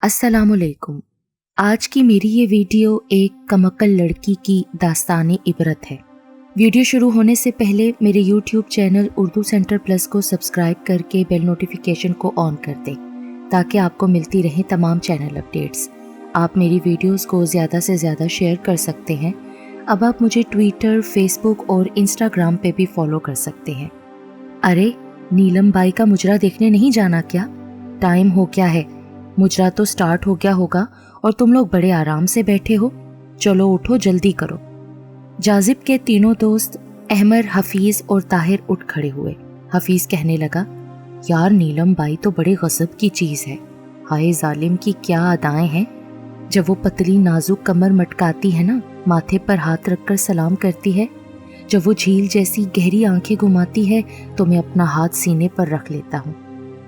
अस्सलाम वालेकुम। आज की मेरी ये वीडियो एक कमक्कल लड़की की दास्तानी इबरत है। वीडियो शुरू होने से पहले मेरे YouTube channel Urdu centre plus को सब्सक्राइब करके बेल नोटिफिकेशन को ऑन कर दें ताकि आपको मिलती रहें तमाम चैनल अपडेट्स। आप मेरी वीडियोस को ज़्यादा से ज़्यादा शेयर कर सकते हैं। अब आप मुझे ट्विटर, फेसबुक और इंस्टाग्राम पे भी फॉलो कर सकते हैं। अरे, नीलम बाई का मुजरा देखने नहीं जाना क्या? टाइम हो गया है। मुजरा तो स्टार्ट हो गया होगा और तुम लोग बड़े आराम से बैठे हो। चलो उठो, जल्दी करो। जाजिब के तीनों दोस्त अहमर, हफीज़ और ताहिर उठ खड़े हुए। हफीज़ कहने लगा, यार नीलम बाई तो बड़े गज़ब की चीज़ है। हाय जालिम की क्या अदाएं हैं। जब वो पतली नाजुक कमर मटकाती है ना, माथे पर हाथ रखकर सलाम करती है, जब वो झील जैसी गहरी आंखें घुमाती है तो मैं अपना हाथ सीने पर रख लेता हूँ।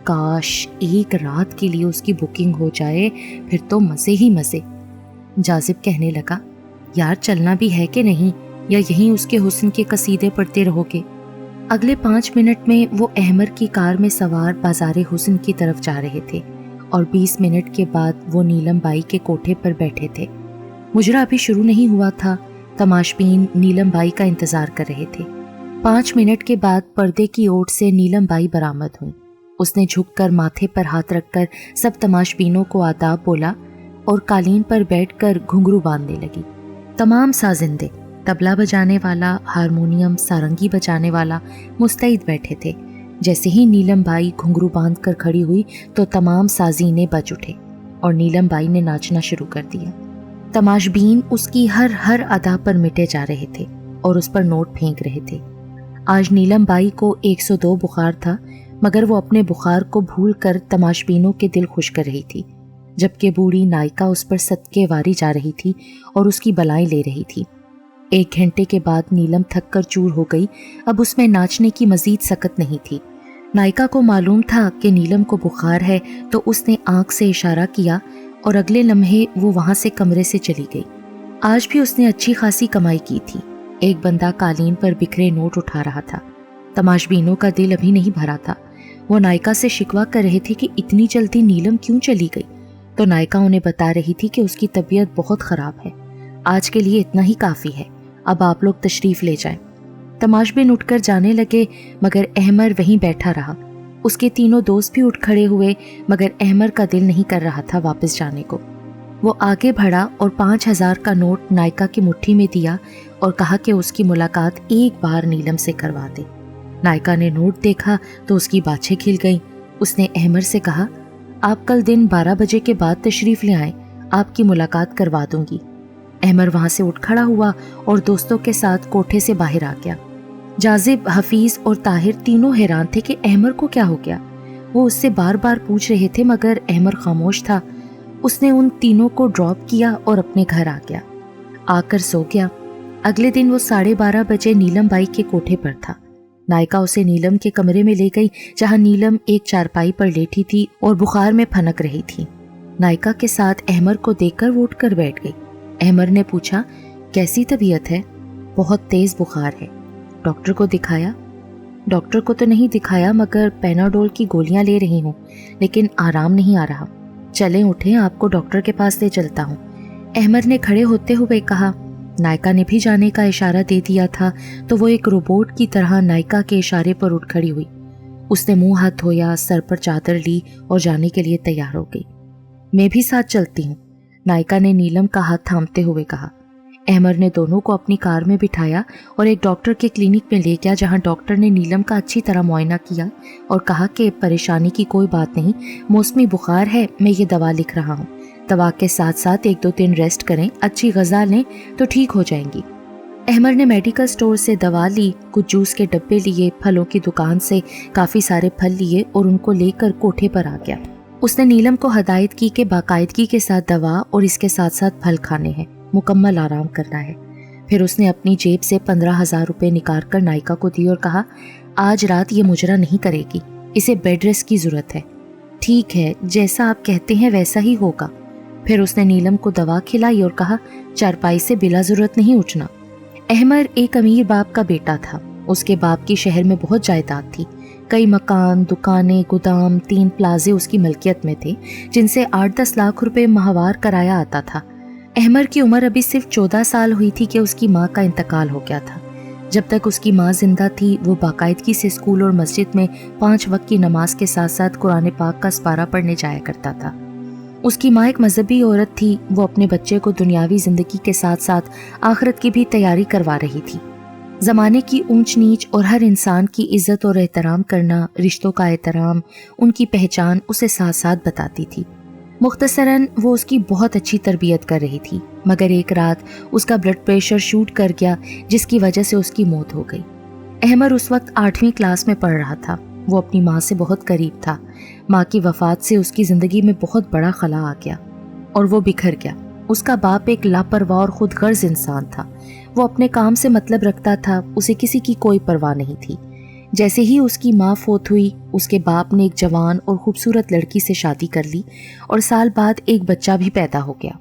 काश एक रात के लिए उसकी बुकिंग हो जाए, फिर तो मज़े ही मज़े। जाजिब कहने लगा, यार चलना भी है कि नहीं, या यहीं उसके हुस्न के कसीदे पढ़ते रहोगे? अगले 5 मिनट में वो अहमर की कार में सवार बाज़ारे हुस्न की तरफ जा रहे थे और 20 मिनट के बाद वो नीलम बाई के कोठे पर बैठे थे। मुजरा अभी शुरू नहीं हुआ था। तमाशबीन नीलम बाई का इंतज़ार कर रहे थे। 5 मिनट के बाद पर्दे की ओट से नीलम बाई बरामद हुई। उसने झुककर माथे पर हाथ रखकर सब तमाशबीनों को आदाब बोला और कालीन पर बैठकर घुंघरू बांधने लगी। तमाम साजिंदे, तबला बजाने वाला, हारमोनियम, सारंगी बजाने वाला मुस्तैद बैठे थे। जैसे ही नीलम बाई घुंघरू बांध कर खड़ी हुई तो तमाम साजीने बज उठे और नीलम बाई ने नाचना शुरू कर दिया। तमाशबीन उसकी हर अदा पर मिटे जा रहे थे और उस पर नोट फेंक रहे थे। आज नीलम बाई को 102 बुखार था, मगर वो अपने बुखार को भूल कर तमाशबीनों के दिल खुश कर रही थी, जबकि बूढ़ी नायिका उस पर सदके वारी जा रही थी और उसकी बलाएं ले रही थी। 1 घंटे के बाद नीलम थक कर चूर हो गई। अब उसमें नाचने की मजीद सकत नहीं थी। नायिका को मालूम था कि नीलम को बुखार है, तो उसने आंख से इशारा किया और अगले लम्हे वो वहां से कमरे से चली गई। आज भी उसने अच्छी खासी कमाई की थी। एक बंदा कालीन पर बिखरे नोट उठा रहा था। तमाशबीनों का दिल अभी नहीं भरा था। वो नायिका से शिकवा कर रहे थे कि इतनी जल्दी नीलम क्यों चली गई, तो नायिका उन्हें बता रही थी कि उसकी तबीयत बहुत ख़राब है। आज के लिए इतना ही काफ़ी है, अब आप लोग तशरीफ़ ले जाएं। तमाशबीन उठकर जाने लगे, मगर अहमर वहीं बैठा रहा। उसके तीनों दोस्त भी उठ खड़े हुए, मगर अहमर का दिल नहीं कर रहा था वापस जाने को। वो आगे बढ़ा और 5000 का नोट नायिका की मुट्ठी में दिया और कहा कि उसकी मुलाकात एक बार नीलम से करवा दे। नायिका ने नोट देखा तो उसकी बाछें खिल गईं। उसने अहमर से कहा, आप कल दिन 12 बजे के बाद तशरीफ़ ले आएं, आपकी मुलाकात करवा दूंगी। अहमर वहां से उठ खड़ा हुआ और दोस्तों के साथ कोठे से बाहर आ गया। जाजिब, हफीज़ और ताहिर तीनों हैरान थे कि अहमर को क्या हो गया। वो उससे बार बार पूछ रहे थे, मगर अहमर खामोश था। उसने उन तीनों को ड्रॉप किया और अपने घर आ गया, आकर सो गया। अगले दिन वो 12:30 बजे नीलम बाई के कोठे पर था। नायिका उसे नीलम के कमरे में ले गई, जहां नीलम एक चारपाई पर लेटी थी और बुखार में फनक रही थी। नायिका के साथ अहमर को देखकर वो उठकर बैठ गई। अहमर ने पूछा, कैसी तबीयत है? बहुत तेज बुखार है। डॉक्टर को दिखाया? डॉक्टर को तो नहीं दिखाया, मगर पैनाडोल की गोलियां ले रही हूँ, लेकिन आराम नहीं आ रहा। चलें, उठें, आपको डॉक्टर के पास ले चलता हूँ, अहमर ने खड़े होते हुए कहा। नायिका ने भी जाने का इशारा दे दिया था, तो वो एक रोबोट की तरह नायिका के इशारे पर उठ खड़ी हुई। उसने मुंह हाथ धोया, सर पर चादर ली और जाने के लिए तैयार हो गई। मैं भी साथ चलती हूँ, नायिका ने नीलम का हाथ थामते हुए कहा। अहमर ने दोनों को अपनी कार में बिठाया और एक डॉक्टर के क्लिनिक में ले गया, जहाँ डॉक्टर ने नीलम का अच्छी तरह मुआयना किया और कहा कि परेशानी की कोई बात नहीं, मौसमी बुखार है, मैं ये दवा लिख रहा हूँ। दवा के साथ साथ 1-2 दिन रेस्ट करें, अच्छी ग़िज़ा लें तो ठीक हो जाएंगी। अहमर ने मेडिकल स्टोर से दवा ली, कुछ जूस के डब्बे लिए, फलों की दुकान से काफ़ी सारे फल लिए और उनको लेकर कोठे पर आ गया। उसने नीलम को हदायत की कि बाकायदगी के साथ दवा और इसके साथ साथ फल खाने हैं, मुकम्मल आराम करना है। फिर उसने अपनी जेब से 15,000 रुपये निकाल कर नायिका को दी और कहा, आज रात ये मुजरा नहीं करेगी, इसे बेड रेस्ट की ज़रूरत है। ठीक है, जैसा आप कहते हैं वैसा ही होगा। फिर उसने नीलम को दवा खिलाई और कहा, चारपाई से बिला ज़रूरत नहीं उठना। अहमर एक अमीर बाप का बेटा था। उसके बाप की शहर में बहुत जायदाद थी। कई मकान, दुकानें, गोदाम, 3 प्लाजे उसकी मलकियत में थे जिनसे 8-10 लाख रुपए माहवार कराया आता था। अहमर की उम्र अभी सिर्फ 14 साल हुई थी कि उसकी माँ का इंतकाल हो गया था। जब तक उसकी माँ जिंदा थी वो बाकायदगी से स्कूल और मस्जिद में 5 वक्त की नमाज के साथ साथ कुरान पाक का सपारा पढ़ने जाया करता था। उसकी माँ एक मजहबी औरत थी। वो अपने बच्चे को दुनियावी जिंदगी के साथ साथ आखिरत की भी तैयारी करवा रही थी। ज़माने की ऊंच नीच और हर इंसान की इज्जत और एहतराम करना, रिश्तों का एहतराम, उनकी पहचान उसे साथ साथ बताती थी। मुख्तसरन वो उसकी बहुत अच्छी तरबियत कर रही थी, मगर एक रात उसका ब्लड प्रेशर शूट कर गया जिसकी वजह से उसकी मौत हो गई। अहमर उस वक्त 8वीं क्लास में पढ़ रहा था। वो अपनी माँ से बहुत करीब था। माँ की वफात से उसकी ज़िंदगी में बहुत बड़ा खला आ गया और वो बिखर गया। उसका बाप एक लापरवाह और खुद गर्ज इंसान था। वो अपने काम से मतलब रखता था, उसे किसी की कोई परवाह नहीं थी। जैसे ही उसकी माँ फोत हुई, उसके बाप ने एक जवान और खूबसूरत लड़की से शादी कर ली और साल बाद एक बच्चा भी पैदा हो गया।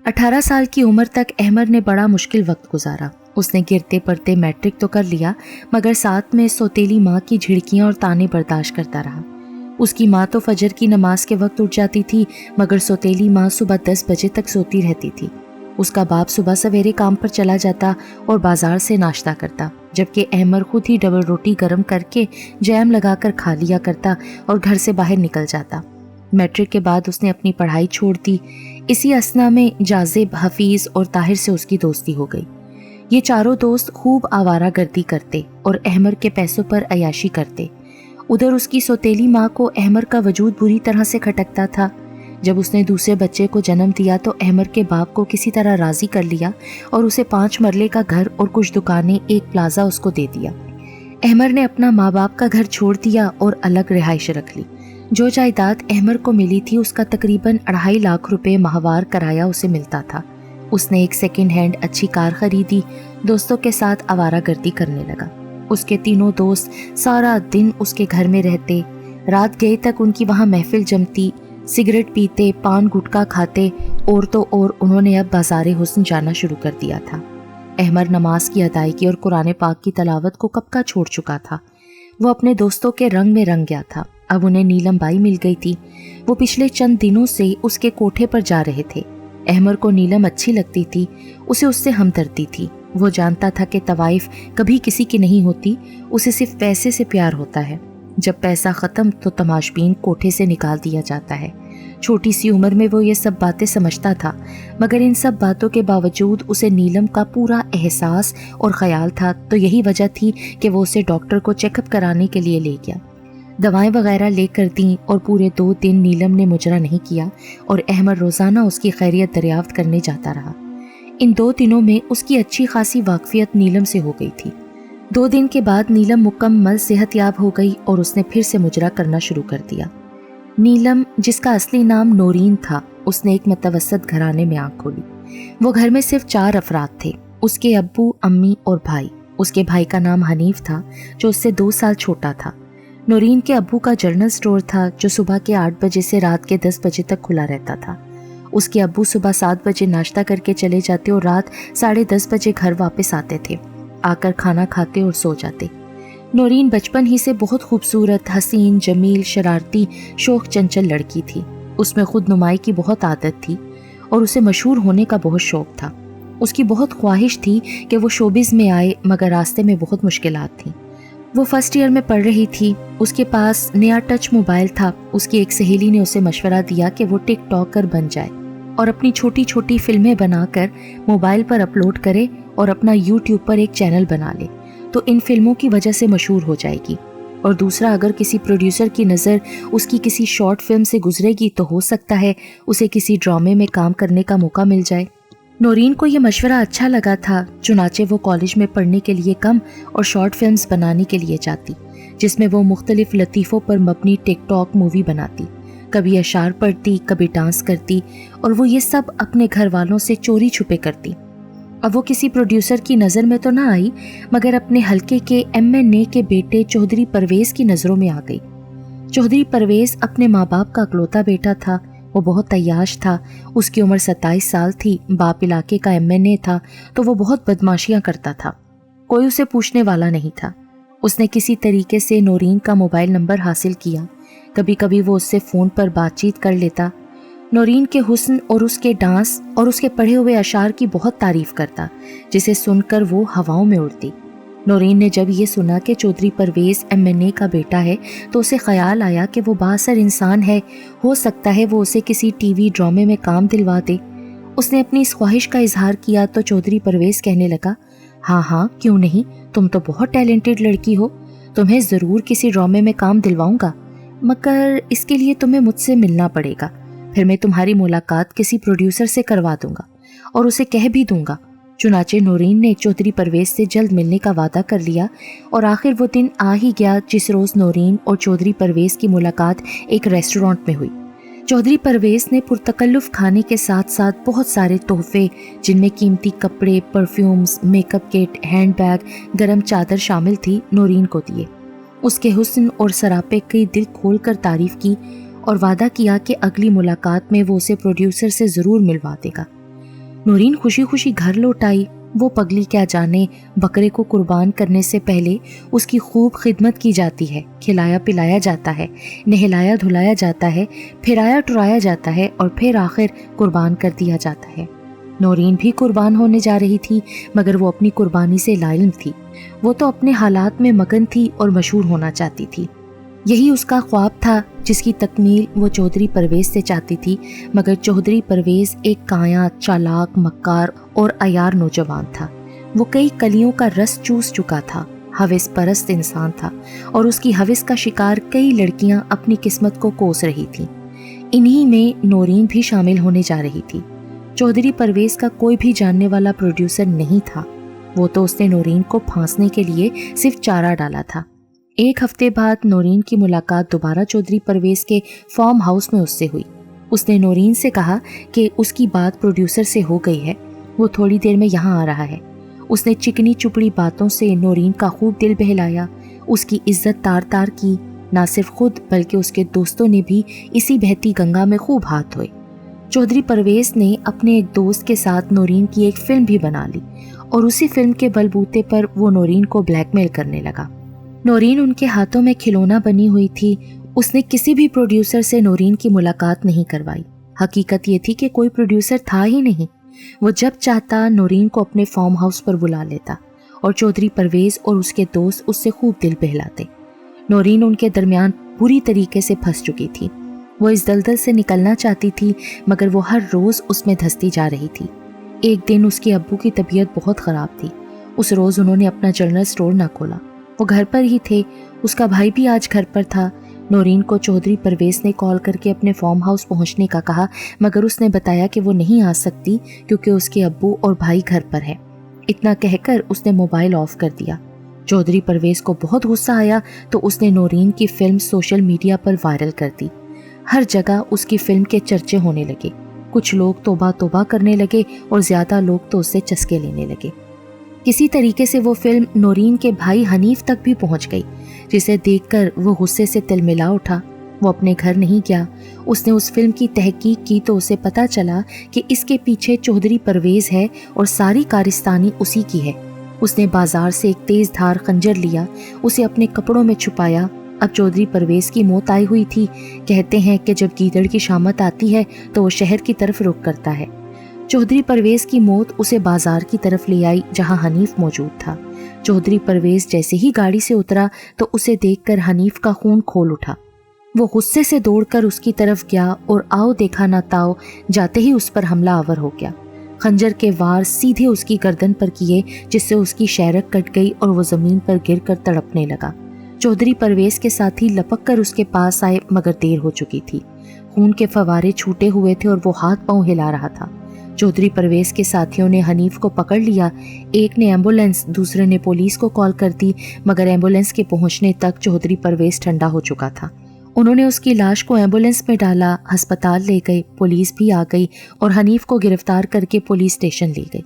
18 साल की उम्र तक अहमर ने बड़ा मुश्किल वक्त गुजारा। उसने गिरते पड़ते मैट्रिक तो कर लिया, मगर साथ में सौतेली माँ की झिड़कियाँ और ताने बर्दाश्त करता रहा। उसकी माँ तो फजर की नमाज के वक्त उठ जाती थी, मगर सौतेली माँ सुबह 10 बजे तक सोती रहती थी। उसका बाप सुबह सवेरे काम पर चला जाता और बाजार से नाश्ता करता, जबकि अहमर खुद ही डबल रोटी गर्म करके जैम लगाकर खा लिया करता और घर से बाहर निकल जाता। मैट्रिक के बाद उसने अपनी पढ़ाई छोड़ दी। इसी असना में जाजिब, हफीज और ताहिर से उसकी दोस्ती हो गई। ये चारों दोस्त खूब आवारागर्दी करते और अहमर के पैसों पर अयाशी करते। उधर उसकी सौतेली माँ को अहमर का वजूद बुरी तरह से खटकता था। जब उसने दूसरे बच्चे को जन्म दिया तो अहमर के बाप को किसी तरह राजी कर लिया और उसे 5 मरले का घर और कुछ दुकानें, एक प्लाजा उसको दे दिया। अहमर ने अपना माँ बाप का घर छोड़ दिया और अलग रिहाइश रख ली। जो जायदाद अहमर को मिली थी उसका तकरीबन 2.5 लाख रुपए माहवार कराया उसे मिलता था। उसने एक सेकंड हैंड अच्छी कार खरीदी, दोस्तों के साथ आवारागर्दी करने लगा। उसके तीनों दोस्त सारा दिन उसके घर में रहते। रात गए तक उनकी वहाँ महफिल जमती। सिगरेट पीते, पान गुटखा खाते और तो और उन्होंने अब बाज़ारे हुस्न जाना शुरू कर दिया था। अहमर नमाज की अदायगी और कुरान पाक की तलावत को कब का छोड़ चुका था। वो अपने दोस्तों के रंग में रंग गया था। अब उन्हें नीलम बाई मिल गई थी। वो पिछले चंद दिनों से उसके कोठे पर जा रहे थे। अहमर को नीलम अच्छी लगती थी, उसे उससे हमदर्दी थी। वो जानता था कि तवाइफ कभी किसी की नहीं होती, उसे सिर्फ पैसे से प्यार होता है। जब पैसा ख़त्म तो तमाशबीन कोठे से निकाल दिया जाता है। छोटी सी उम्र में वो ये सब बातें समझता था, मगर इन सब बातों के बावजूद उसे नीलम का पूरा एहसास और ख्याल था। तो यही वजह थी कि वो उसे डॉक्टर को चेकअप कराने के लिए ले गया। दवाएं वगैरह लेकर दी और पूरे 2 दिन नीलम ने मुजरा नहीं किया और अहमर रोज़ाना उसकी खैरियत दरियाफ्त करने जाता रहा। इन 2 दिनों में उसकी अच्छी खासी वाकफियत नीलम से हो गई थी। 2 दिन के बाद नीलम मुकम्मल सेहतयाब हो गई और उसने फिर से मुजरा करना शुरू कर दिया। नीलम, जिसका असली नाम नौरीन था, उसने एक मुतवस्सत घराने में आँख खोली। वो घर में सिर्फ 4 अफराद थे, उसके अब्बू, अम्मी और भाई। उसके भाई का नाम हनीफ था जो उससे 2 साल छोटा था। नौरीन के अब्बू का जनरल स्टोर था जो सुबह के 8 बजे से रात के 10 बजे तक खुला रहता था। उसके अब्बू सुबह 7 बजे नाश्ता करके चले जाते और रात 10:30 बजे घर वापस आते थे। आकर खाना खाते और सो जाते। नौरीन बचपन ही से बहुत खूबसूरत, हसीन, जमील, शरारती, शौक चंचल लड़की थी। उसमें खुद नुमाई की बहुत आदत थी और उसे मशहूर होने का बहुत शौक था। उसकी बहुत ख्वाहिश थी कि वो शोबिज़ में आए, मगर रास्ते में बहुत मुश्किलात थीं। वो फर्स्ट ईयर में पढ़ रही थी। उसके पास नया टच मोबाइल था। उसकी एक सहेली ने उसे मशवरा दिया कि वो टिकटॉकर बन जाए और अपनी छोटी छोटी फिल्में बनाकर मोबाइल पर अपलोड करे और अपना यूट्यूब पर एक चैनल बना ले, तो इन फिल्मों की वजह से मशहूर हो जाएगी। और दूसरा, अगर किसी प्रोड्यूसर की नज़र उसकी किसी शॉर्ट फिल्म से गुजरेगी तो हो सकता है उसे किसी ड्रामे में काम करने का मौका मिल जाए। नौरीन को ये मशवरा अच्छा लगा था, चुनाचे वो कॉलेज में पढ़ने के लिए कम और शॉर्ट फिल्म्स बनाने के लिए जाती, जिसमें वो मुख्तलिफ लतीफ़ों पर मबनी टिकटॉक मूवी बनाती। कभी अशार पढ़ती, कभी डांस करती, और वो ये सब अपने घर वालों से चोरी छुपे करती। अब वो किसी प्रोड्यूसर की नज़र में तो ना आई, मगर अपने हलके के MNA के बेटे चौधरी परवेज़ की नज़रों में आ गई। चौधरी परवेज़ अपने माँ बाप का इकलौता बेटा था। वो बहुत तैयाश था। उसकी उम्र 27 साल थी। बाप इलाके का MNA था तो वो बहुत बदमाशियाँ करता था। कोई उसे पूछने वाला नहीं था। उसने किसी तरीके से नौरीन का मोबाइल नंबर हासिल किया। कभी कभी वो उससे फ़ोन पर बातचीत कर लेता। नौरीन के हुस्न और उसके डांस और उसके पढ़े हुए अशार की बहुत तारीफ करता, जिसे सुनकर वो हवाओं में उड़ती। नौरीन ने जब ये सुना कि चौधरी परवेज़ MNA का बेटा है तो उसे ख्याल आया कि वो बाअसर इंसान है, हो सकता है वो उसे किसी टीवी ड्रामे में काम दिलवा दे। उसने अपनी इस ख्वाहिश का इजहार किया तो चौधरी परवेज़ कहने लगा, हाँ हाँ क्यों नहीं, तुम तो बहुत टैलेंटेड लड़की हो, तुम्हें ज़रूर किसी ड्रामे में काम दिलवाऊंगा, मगर इसके लिए तुम्हें मुझसे मिलना पड़ेगा। फिर मैं तुम्हारी मुलाकात किसी प्रोड्यूसर से करवा दूंगा और उसे कह भी दूंगा। चुनाचे नौरीन ने चौधरी परवेज़ से जल्द मिलने का वादा कर लिया और आखिर वो दिन आ ही गया जिस रोज़ नौरीन और चौधरी परवेज़ की मुलाकात एक रेस्टोरेंट में हुई। चौधरी परवेज़ ने पुरतकल्लुफ़ खाने के साथ साथ बहुत सारे तोहफे, जिनमें कीमती कपड़े, परफ्यूम्स, मेकअप किट, हैंडबैग, गरम चादर शामिल थी, नौरीन को दिए। उसके हुस्न और सरापे की दिल खोल कर तारीफ़ की और वादा किया कि अगली मुलाकात में वो उसे प्रोड्यूसर से ज़रूर मिलवा देगा। नौरीन खुशी खुशी घर लौट आई। वो पगली क्या जाने, बकरे को कुर्बान करने से पहले उसकी खूब खिदमत की जाती है, खिलाया पिलाया जाता है, नहलाया धुलाया जाता है, फिराया टुराया जाता है और फिर आखिर कुर्बान कर दिया जाता है। नौरीन भी कुर्बान होने जा रही थी, मगर वो अपनी कुर्बानी से लाइल्म थी। वो तो अपने हालात में मगन थी और मशहूर होना चाहती थी। यही उसका ख्वाब था जिसकी तकमील वो चौधरी परवेज़ से चाहती थी, मगर चौधरी परवेज़ एक काया, चालाक, मक्कार और अयार नौजवान था। वो कई कलियों का रस चूस चुका था, हविस परस्त इंसान था और उसकी हविस का शिकार कई लड़कियां अपनी किस्मत को कोस रही थीं। इन्हीं में नौरीन भी शामिल होने जा रही थी। चौधरी परवेज़ का कोई भी जानने वाला प्रोड्यूसर नहीं था। वो तो उसने नौरीन को फांसने के लिए सिर्फ चारा डाला था। एक हफ्ते बाद नौरीन की मुलाकात दोबारा चौधरी परवेज़ के फार्म हाउस में उससे हुई। उसने नौरीन से कहा कि उसकी बात प्रोड्यूसर से हो गई है, वो थोड़ी देर में यहाँ आ रहा है। उसने चिकनी चुपड़ी बातों से नौरीन का खूब दिल बहलाया, उसकी इज्जत तार तार की। ना सिर्फ खुद बल्कि उसके दोस्तों ने भी इसी बहती गंगा में खूब हाथ धोए। चौधरी परवेज़ ने अपने एक दोस्त के साथ नौरीन की एक फ़िल्म भी बना ली और उसी फिल्म के बलबूते पर वो नौरीन को ब्लैकमेल करने लगा। नौरीन उनके हाथों में खिलौना बनी हुई थी। उसने किसी भी प्रोड्यूसर से नौरीन की मुलाकात नहीं करवाई। हकीकत ये थी कि कोई प्रोड्यूसर था ही नहीं। वो जब चाहता नौरीन को अपने फार्म हाउस पर बुला लेता और चौधरी परवेज़ और उसके दोस्त उससे खूब दिल बहलाते। नौरीन उनके दरमियान बुरी तरीके से फंस चुकी थी। वो इस दलदल से निकलना चाहती थी, मगर वो हर रोज़ उसमें धंसती जा रही थी। एक दिन उसके अब्बू की तबीयत बहुत ख़राब थी। उस रोज़ उन्होंने अपना जनरल स्टोर ना खोला। वो घर पर ही थे। उसका भाई भी आज घर पर था। नौरीन को चौधरी परवेज़ ने कॉल करके अपने फार्म हाउस पहुंचने का कहा, मगर उसने बताया कि वो नहीं आ सकती क्योंकि उसके अब्बू और भाई घर पर है। इतना कहकर उसने मोबाइल ऑफ कर दिया। चौधरी परवेज़ को बहुत गुस्सा आया तो उसने नौरीन की फ़िल्म सोशल मीडिया पर वायरल कर दी। हर जगह उसकी फ़िल्म के चर्चे होने लगे। कुछ लोग तौबा तौबा करने लगे और ज़्यादा लोग तो उससे चस्के लेने लगे। किसी तरीके से वो फिल्म नौरीन के भाई हनीफ तक भी पहुंच गई, जिसे देखकर वो गुस्से से तिलमिला उठा। वो अपने घर नहीं गया। उसने उस फिल्म की तहकीक की तो उसे पता चला कि इसके पीछे चौधरी परवेज़ है और सारी कारिस्तानी उसी की है। उसने बाजार से एक तेज धार खंजर लिया, उसे अपने कपड़ों में छुपाया। अब चौधरी परवेज़ की मौत आई हुई थी। कहते हैं कि जब गीदड़ की शामत आती है तो वो शहर की तरफ रुख करता है। चौधरी परवेज़ की मौत उसे बाजार की तरफ ले आई जहां हनीफ मौजूद था। चौधरी परवेज़ जैसे ही गाड़ी से उतरा तो उसे देखकर हनीफ का खून खोल उठा। वो गुस्से से दौड़कर उसकी तरफ गया और आओ देखा ना ताओ जाते ही उस पर हमला आवर हो गया। खंजर के वार सीधे उसकी गर्दन पर किए, जिससे उसकी शहरक कट गई और वो ज़मीन पर गिरकर तड़पने लगा। चौधरी परवेज़ के साथी लपक कर उसके पास आए, मगर देर हो चुकी थी। खून के फवारे छूटे हुए थे और वो हाथ पांव हिला रहा था। चौधरी परवेज़ के साथियों ने हनीफ को पकड़ लिया। एक ने एम्बुलेंस, दूसरे ने पुलिस को कॉल कर दी, मगर एम्बुलेंस के पहुंचने तक चौधरी परवेज़ ठंडा हो चुका था। उन्होंने उसकी लाश को एम्बुलेंस में डाला, अस्पताल ले गए। पुलिस भी आ गई और हनीफ को गिरफ्तार करके पुलिस स्टेशन ले गई।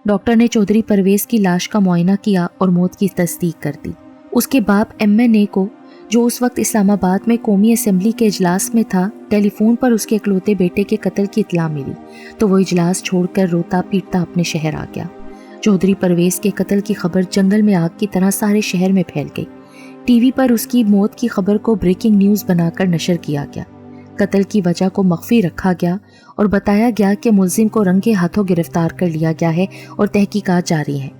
डॉक्टर ने चौधरी परवेज़ की लाश का मुआयना किया और मौत की तस्दीक कर दी। उसके बाप MNA को, जो उस वक्त इस्लामाबाद में कौमी असेंबली के इजलास में था, टेलीफोन पर उसके इकलौते बेटे के कत्ल की इत्तला मिली तो वो इजलास छोड़कर रोता पीटता अपने शहर आ गया। चौधरी परवेज के कत्ल की खबर जंगल में आग की तरह सारे शहर में फैल गई। टीवी पर उसकी मौत की खबर को ब्रेकिंग न्यूज़ बनाकर नशर किया गया। कत्ल की वजह को मख्फी रखा गया और बताया गया कि मुलजिम को रंगे हाथों गिरफ्तार कर लिया गया है और तहकीकात जारी है।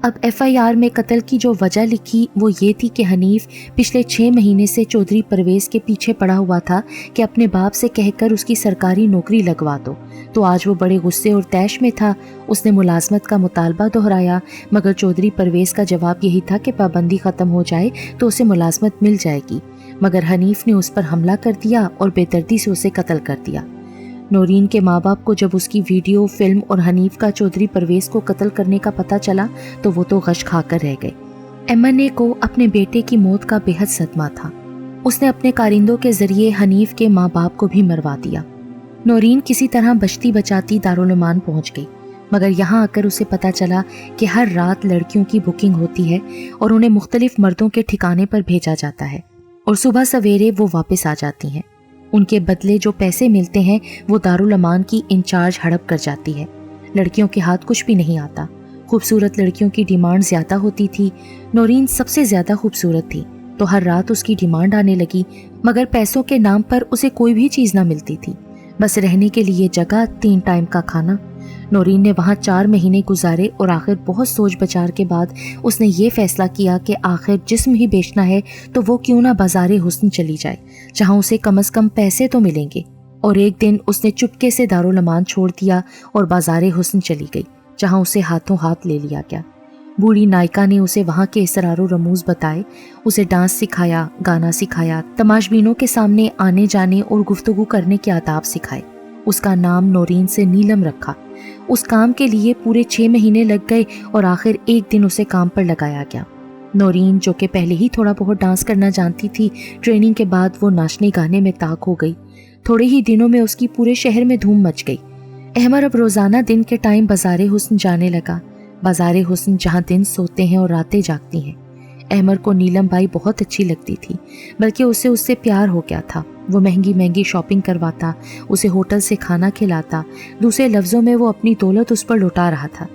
अब FIR में कत्ल की जो वजह लिखी वो ये थी कि हनीफ पिछले 6 महीने से चौधरी परवेज के पीछे पड़ा हुआ था कि अपने बाप से कहकर उसकी सरकारी नौकरी लगवा दो। तो आज वो बड़े गुस्से और तैश में था। उसने मुलाजमत का मुतालबा दोहराया, मगर चौधरी परवेज का जवाब यही था कि पाबंदी ख़त्म हो जाए तो उसे मुलाजमत मिल जाएगी। मगर हनीफ ने उस पर हमला कर दिया और बेदर्दी से उसे कत्ल कर दिया। नौरीन के माँ बाप को जब उसकी वीडियो, फिल्म और हनीफ का चौधरी परवेज को कत्ल करने का पता चला तो वो तो गश खाकर रह गए। एमएनए को अपने बेटे की मौत का बेहद सदमा था। उसने अपने कारिंदों के जरिए हनीफ के माँ बाप को भी मरवा दिया। नौरीन किसी तरह बचती बचाती दारुल अमान पहुंच गई, मगर यहाँ आकर उसे पता चला कि हर रात लड़कियों की बुकिंग होती है और उन्हें मुख्तलिफ मर्दों के ठिकाने पर भेजा जाता है और सुबह सवेरे वो वापस आ जाती हैं। उनके बदले जो पैसे मिलते हैं वो दारुल अमान की इंचार्ज हड़प कर जाती है। लड़कियों के हाथ कुछ भी नहीं आता। खूबसूरत लड़कियों की डिमांड ज़्यादा होती थी। नौरीन सबसे ज़्यादा खूबसूरत थी तो हर रात उसकी डिमांड आने लगी, मगर पैसों के नाम पर उसे कोई भी चीज़ ना मिलती थी, बस रहने के लिए जगह, 3 टाइम का खाना। नौरीन ने वहाँ 4 महीने गुजारे और आखिर बहुत सोच विचार के बाद उसने ये फैसला किया कि आखिर जिस्म ही बेचना है तो वो क्यों ना बाज़ारे हुस्न चली जाए, जहाँ उसे कम से कम पैसे तो मिलेंगे। और एक दिन उसने चुपके से दारुल अमान छोड़ दिया और बाज़ारे हुस्न चली गई, जहाँ उसे हाथों हाथ ले लिया गया। बूढ़ी नायिका ने उसे वहाँ के इसरारो रमूज बताए, उसे डांस सिखाया, गाना सिखाया, तमाशबीनों के सामने आने जाने और गुफ्तगू करने के आदाब सिखाए। उसका नाम नौरीन से नीलम रखा। उस काम के लिए पूरे 6 महीने लग गए और आखिर एक दिन उसे काम पर लगाया गया। नौरीन, जो कि पहले ही थोड़ा बहुत डांस करना जानती थी, ट्रेनिंग के बाद वो नाचने गाने में ताक हो गई। थोड़े ही दिनों में उसकी पूरे शहर में धूम मच गई। अहमर अब रोज़ाना दिन के टाइम बाज़ारे हुस्न जाने लगा। बाज़ारे हुस्न जहाँ दिन सोते हैं और रातें जागती हैं। अहमर को नीलम बाई बहुत अच्छी लगती थी, बल्कि उससे प्यार हो गया था। वो महंगी महंगी शॉपिंग करवाता, उसे होटल से खाना खिलाता, दूसरे लफ्ज़ों में वो अपनी दौलत उस पर लुटा रहा था।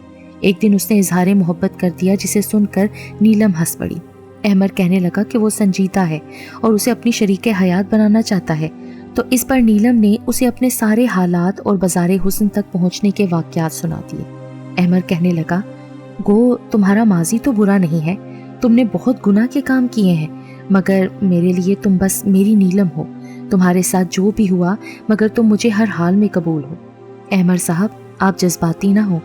एक दिन उसने इजहार मोहब्बत कर दिया, जिसे सुनकर नीलम हंस पड़ी। अहमर कहने लगा कि वो संजीदा है और उसे अपनी शरीके हयात बनाना चाहता है। तो इस पर नीलम ने उसे अपने सारे हालात और बाज़ारे हुस्न तक पहुँचने के वाक़यात सुना दिए। अहमर कहने लगा, गो तुम्हारा माजी तो बुरा नहीं है, तुमने बहुत गुनाह के काम किए हैं, मगर मेरे लिए तुम बस मेरी नीलम हो। तुम्हारे साथ जो भी हुआ, मगर तुम मुझे हर हाल में कबूल हो। अहमर साहब, आप जज्बाती ना हो।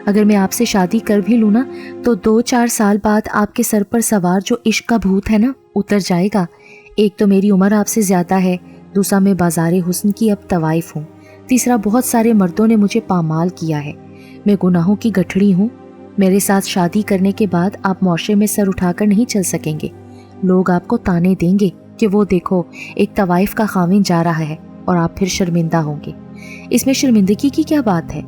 अगर मैं आपसे शादी कर भी लूँ ना, तो 2-4 साल बाद आपके सर पर सवार जो इश्क का भूत है ना, उतर जाएगा। एक तो मेरी उम्र आपसे ज़्यादा है, दूसरा मैं बाज़ारे हुस्न की अब तवाइफ हूँ, तीसरा बहुत सारे मर्दों ने मुझे पामाल किया है। मैं गुनाहों की गठड़ी हूँ। मेरे साथ शादी करने के बाद आप मुआशरे में सर उठाकर नहीं चल सकेंगे। लोग आपको ताने देंगे कि वो देखो, एक तवाइफ का खाविन जा रहा है, और आप फिर शर्मिंदा होंगे। इसमें शर्मिंदगी की क्या बात है?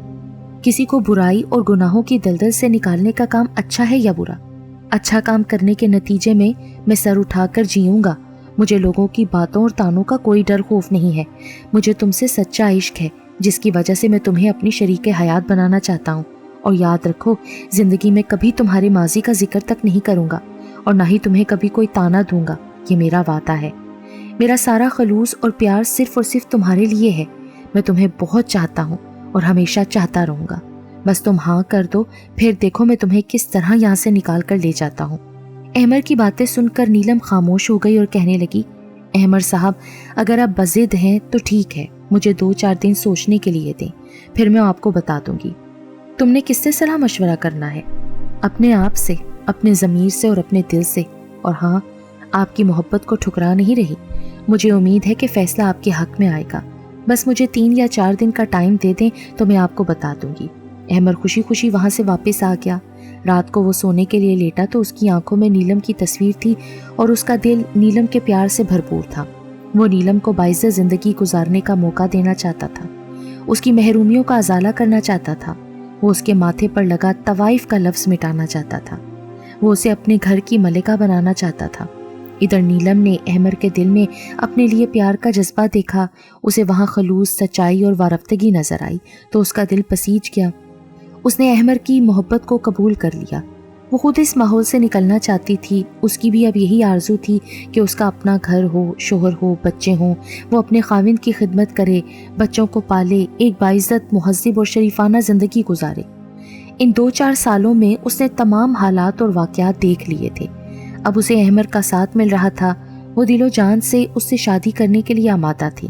किसी को बुराई और गुनाहों की दलदल से निकालने का काम अच्छा है या बुरा? अच्छा काम करने के नतीजे में मैं सर उठाकर जीऊंगा। मुझे लोगों की बातों और तानों का कोई डर खौफ नहीं है। मुझे तुमसे सच्चा इश्क है, जिसकी वजह से मैं तुम्हें अपनी शरीके हयात बनाना चाहता हूँ। और याद रखो, जिंदगी में कभी तुम्हारे माजी का जिक्र तक नहीं करूँगा और ना ही तुम्हें कभी कोई ताना दूंगा। ये मेरा वादा है। मेरा सारा खलूस और प्यार सिर्फ और सिर्फ तुम्हारे लिए है। मैं तुम्हें बहुत चाहता हूँ और हमेशा चाहता रहूँगा। बस तुम हाँ कर दो, फिर देखो मैं तुम्हें किस तरह यहाँ से निकाल कर ले जाता हूँ। अहमर की बातें सुनकर नीलम खामोश हो गई और कहने लगी, अहमर साहब, अगर आप बज़िद हैं तो ठीक है, मुझे 2-4 दिन सोचने के लिए दें, फिर मैं आपको बता दूंगी। तुमने किससे सलाह मशवरा करना है? अपने आप से, अपने ज़मीर से और अपने दिल से। और हाँ, आपकी मोहब्बत को ठुकरा नहीं रही। मुझे उम्मीद है कि फ़ैसला आपके हक़ में आएगा। बस मुझे 3 या 4 दिन का टाइम दे दें तो मैं आपको बता दूंगी। अहमर खुशी खुशी वहाँ से वापस आ गया। रात को वो सोने के लिए लेटा तो उसकी आंखों में नीलम की तस्वीर थी और उसका दिल नीलम के प्यार से भरपूर था। वो नीलम को बाइज़्ज़त ज़िंदगी गुजारने का मौका देना चाहता था, उसकी महरूमियों का अजाला करना चाहता था। वो उसके माथे पर लगा तवाइफ का लफ्ज़ मिटाना चाहता था। वो उसे अपने घर की मलिका बनाना चाहता था। इधर नीलम ने अहमर के दिल में अपने लिए प्यार का जज्बा देखा। उसे वहाँ खलूस, सच्चाई और वारफ्तगी नजर आई तो उसका दिल पसीज गया। اس نے احمر کی محبت کو قبول کر لیا۔ وہ خود اس ماحول سے نکلنا چاہتی تھی۔ اس کی بھی اب یہی آرزو تھی کہ اس کا اپنا گھر ہو، شوہر ہو، بچے ہوں، وہ اپنے خاوند کی خدمت کرے، بچوں کو پالے، ایک باعزت، مہذب اور شریفانہ زندگی گزارے۔ ان 2-4 سالوں میں اس نے تمام حالات اور واقعات دیکھ لیے تھے۔ اب اسے احمر کا ساتھ مل رہا تھا۔ وہ دل و جان سے اس سے شادی کرنے کے لیے آمادہ تھی۔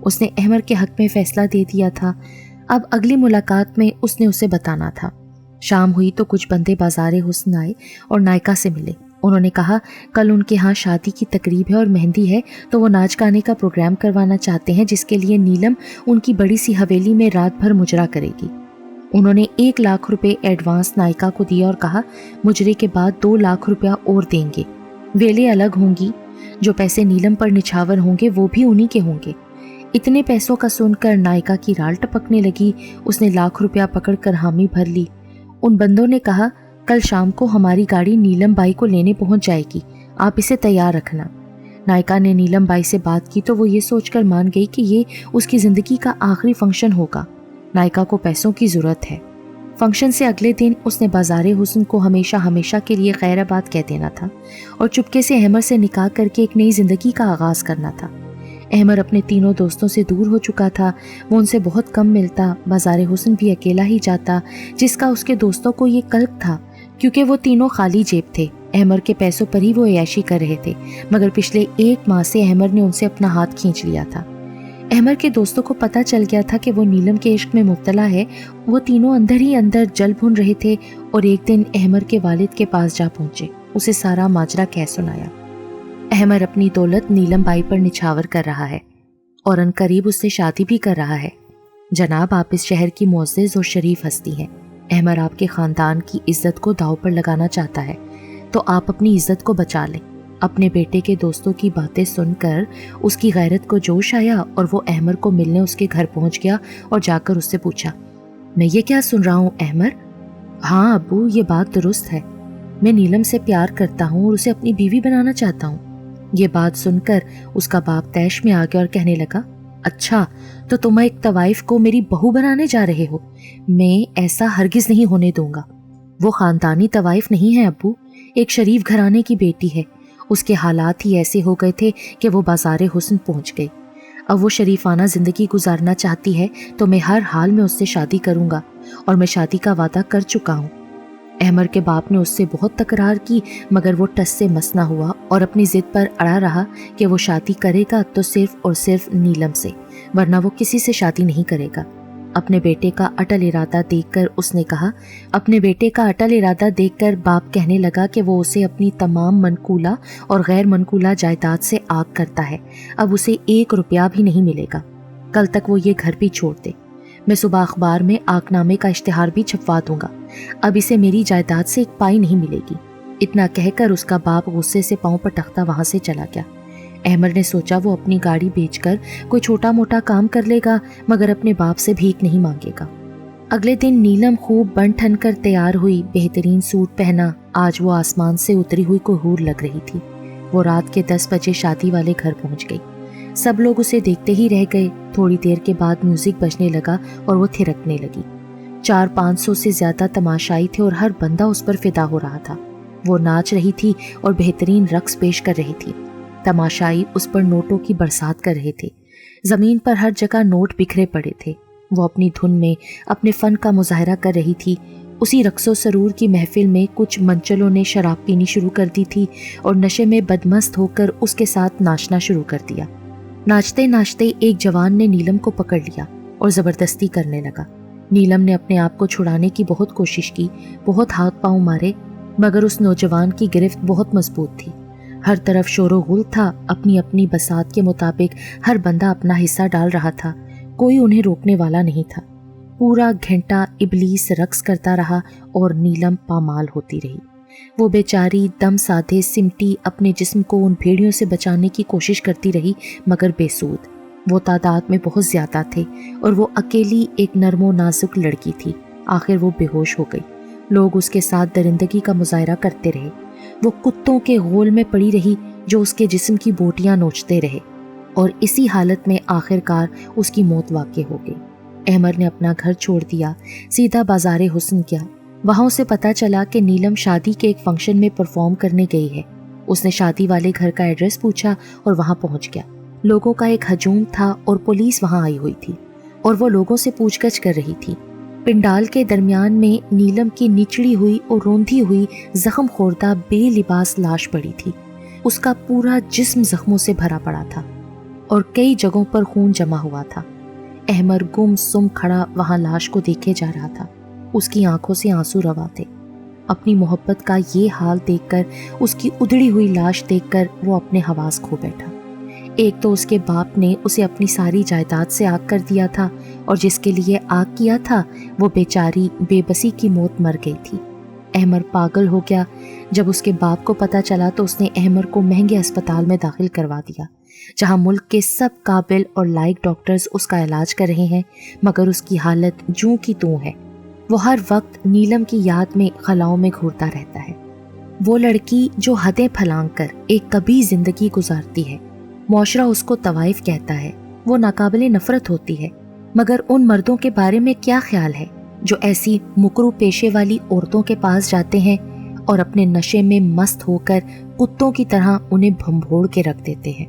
اس نے احمر کے حق میں فیصلہ دے دیا تھا۔ اب اگلی ملاقات میں اس نے اسے بتانا تھا۔ شام ہوئی تو کچھ بندے بازار حسن آئے اور نائکا سے ملے۔ انہوں نے کہا کل ان کے ہاں شادی کی تقریب ہے اور مہندی ہے، تو وہ ناچ گانے کا پروگرام کروانا چاہتے ہیں، جس کے لیے نیلم ان کی بڑی سی حویلی میں رات بھر مجرا کرے گی۔ انہوں نے 1 لاکھ روپے ایڈوانس نائکا کو دیا اور کہا مجرے کے بعد 2 لاکھ روپیہ اور دیں گے۔ ویلے الگ ہوں گی، جو پیسے نیلم پر نچھاور ہوں گے وہ بھی انہی کے ہوں گے۔ اتنے پیسوں کا سن کر نائکا کی رال ٹپکنے لگی۔ اس نے 1 لاکھ روپیہ پکڑ کر حامی بھر لی۔ ان بندوں نے کہا کل شام کو ہماری گاڑی نیلم بائی کو لینے پہنچ جائے گی، آپ اسے تیار رکھنا۔ نائکا نے نیلم بائی سے بات کی تو وہ یہ سوچ کر مان گئی کہ یہ اس کی زندگی کا آخری فنکشن ہوگا۔ نائکا کو پیسوں کی ضرورت ہے۔ فنکشن سے اگلے دن اس نے بازار حسن کو ہمیشہ کے لیے خیر آباد کہہ دینا تھا اور چپکے سے احمر سے نکاح کر کے ایک نئی زندگی کا آغاز کرنا تھا۔ احمر اپنے تینوں دوستوں سے دور ہو چکا تھا۔ وہ ان سے بہت کم ملتا، بازار حسن بھی اکیلا ہی جاتا، جس کا اس کے دوستوں کو یہ قلق تھا، کیونکہ وہ تینوں خالی جیب تھے۔ احمر کے پیسوں پر ہی وہ عیاشی کر رہے تھے، مگر پچھلے 1 ماہ سے احمر نے ان سے اپنا ہاتھ کھینچ لیا تھا۔ احمر کے دوستوں کو پتہ چل گیا تھا کہ وہ نیلم کے عشق میں مبتلا ہے۔ وہ تینوں اندر ہی اندر جل بھن رہے تھے اور ایک دن احمر کے والد کے پاس جا پہنچے، اسے سارا ماجرا کہہ سنایا۔ احمر اپنی دولت نیلم بائی پر نچھاور کر رہا ہے اور ان قریب اس سے شادی بھی کر رہا ہے۔ جناب، آپ اس شہر کی معزز اور شریف ہستی ہیں۔ احمر آپ کے خاندان کی عزت کو داؤ پر لگانا چاہتا ہے، تو آپ اپنی عزت کو بچا لیں۔ اپنے بیٹے کے دوستوں کی باتیں سن کر اس کی غیرت کو جوش آیا اور وہ احمر کو ملنے اس کے گھر پہنچ گیا اور جا کر اس سے پوچھا میں یہ کیا سن رہا ہوں احمر؟ ہاں ابو، یہ بات درست ہے۔ میں نیلم سے پیار کرتا ہوں اور اسے اپنی بیوی بنانا چاہتا ہوں۔ یہ بات سن کر اس کا باپ طیش میں آ گیا اور کہنے لگا اچھا، تو تم ایک طوائف کو میری بہو بنانے جا رہے ہو؟ میں ایسا ہرگز نہیں ہونے دوں گا۔ وہ خاندانی طوائف نہیں ہے ابو، ایک شریف گھرانے کی بیٹی ہے۔ اس کے حالات ہی ایسے ہو گئے تھے کہ وہ بازار حسن پہنچ گئی۔ اب وہ شریفانہ زندگی گزارنا چاہتی ہے تو میں ہر حال میں اس سے شادی کروں گا، اور میں شادی کا وعدہ کر چکا ہوں۔ احمر کے باپ نے اس سے بہت تکرار کی، مگر وہ ٹس سے مس نہ ہوا اور اپنی ضد پر اڑا رہا کہ وہ شادی کرے گا تو صرف اور صرف نیلم سے، ورنہ وہ کسی سے شادی نہیں کرے گا۔ اپنے بیٹے کا اٹل ارادہ دیکھ کر باپ کہنے لگا کہ وہ اسے اپنی تمام منقولہ اور غیر منقولہ جائیداد سے آگ کرتا ہے۔ اب اسے 1 روپیہ بھی نہیں ملے گا۔ کل تک وہ یہ گھر بھی چھوڑ دے۔ میں صبح اخبار میں آگ نامے کا اشتہار بھی چھپوا دوں گا۔ اب اسے میری جائیداد سے 1 پائی نہیں ملے گی۔ اتنا کہہ کر اس کا باپ غصے سے پاؤں پر تختہ وہاں سے چلا گیا۔ احمر نے سوچا وہ اپنی گاڑی بیچ کر کوئی چھوٹا موٹا کام کر لے گا، مگر اپنے باپ سے بھیک نہیں مانگے گا۔ اگلے دن نیلم خوب بن ٹھن کر تیار ہوئی، بہترین سوٹ پہنا۔ آج وہ آسمان سے اتری ہوئی کوئی حور لگ رہی تھی۔ وہ رات کے 10 بجے شادی والے گھر پہنچ گئی۔ سب لوگ اسے دیکھتے ہی رہ گئے۔ تھوڑی دیر کے بعد میوزک بجنے لگا اور وہ تھرکنے لگی۔ 400-500 سے زیادہ تماشائی تھے اور ہر بندہ اس پر فدا ہو رہا تھا۔ وہ ناچ رہی تھی اور بہترین رقص پیش کر رہی تھی۔ تماشائی اس پر نوٹوں کی برسات کر رہے تھے۔ زمین پر ہر جگہ نوٹ بکھرے پڑے تھے۔ وہ اپنی دھن میں اپنے فن کا مظاہرہ کر رہی تھی۔ اسی رقص و سرور کی محفل میں کچھ منچلوں نے شراب پینی شروع کر دی تھی اور نشے میں بدمست ہو کر اس کے ساتھ ناچنا شروع کر دیا۔ ناچتے ناچتے ایک جوان نے نیلم کو پکڑ لیا اور زبردستی کرنے لگا۔ نیلم نے اپنے آپ کو چھڑانے کی بہت کوشش کی، بہت ہاتھ پاؤں مارے، مگر اس نوجوان کی گرفت بہت مضبوط تھی۔ ہر طرف شور و غل تھا۔ اپنی اپنی بساط کے مطابق ہر بندہ اپنا حصہ ڈال رہا تھا، کوئی انہیں روکنے والا نہیں تھا۔ پورا گھنٹہ ابلیس رقص کرتا رہا اور نیلم پامال ہوتی رہی۔ وہ بیچاری دم سادھے سمٹی اپنے جسم کو ان بھیڑیوں سے بچانے کی کوشش کرتی رہی، مگر بے سود۔ وہ تعداد میں بہت زیادہ تھے اور وہ اکیلی ایک نرم و نازک لڑکی تھی۔ آخر وہ بے ہوش ہو گئی۔ لوگ اس کے ساتھ درندگی کا مظاہرہ کرتے رہے۔ وہ کتوں کے غول میں پڑی رہی جو اس کے جسم کی بوٹیاں نوچتے رہے، اور اسی حالت میں آخر کار اس کی موت واقع ہو گئی۔ अहमर ने अपना घर छोड़ दिया, सीधा बाजारे हुस्न गया। वहां उसे पता चला कि नीलम शादी के एक फंक्शन में परफॉर्म करने गई है। उसने शादी वाले घर का एड्रेस पूछा और वहां पहुंच गया। लोगों का एक हजूम था और पुलिस वहां आई हुई थी और वो लोगों से पूछगछ कर रही थी। पिंडाल के दरमियान में नीलम की निचड़ी हुई और रोंधी हुई जख्म खोरदा बेलिबास लाश पड़ी थी। उसका पूरा जिस्म जख्मों से भरा पड़ा था और कई जगहों पर खून जमा हुआ था। अहमर गुमसुम खड़ा वहां लाश को देखे जा रहा था। उसकी आंखों से आंसू रवा थे। अपनी मोहब्बत का ये हाल देखकर, उसकी उधड़ी हुई लाश देखकर वो अपने हवास खो बैठा। एक तो उसके बाप ने उसे अपनी सारी जायदाद से आग कर दिया था और जिसके लिए आग किया था वो बेचारी बेबसी की मौत मर गई थी। अहमर पागल हो गया। जब उसके बाप को पता चला तो उसने अहमर को महंगे अस्पताल में दाखिल करवा दिया, जहां मुल्क के सब काबिल और लायक डॉक्टर्स उसका इलाज कर रहे हैं, मगर उसकी हालत जूं की तूं है। वो हर वक्त नीलम की याद में खलाओं में घूरता रहता है। वो लड़की जो हदें फलांग कर एक कभी जिंदगी गुजारती है। मुआशरा उसको तवाइफ कहता है, वो नाकाबिले नफरत होती है, मगर उन मर्दों के बारे में क्या ख्याल है जो ऐसी मुकरू पेशे वाली औरतों के पास जाते हैं और अपने नशे में मस्त होकर कुत्तों की तरह उन्हें भंभोड़ के रख देते हैं।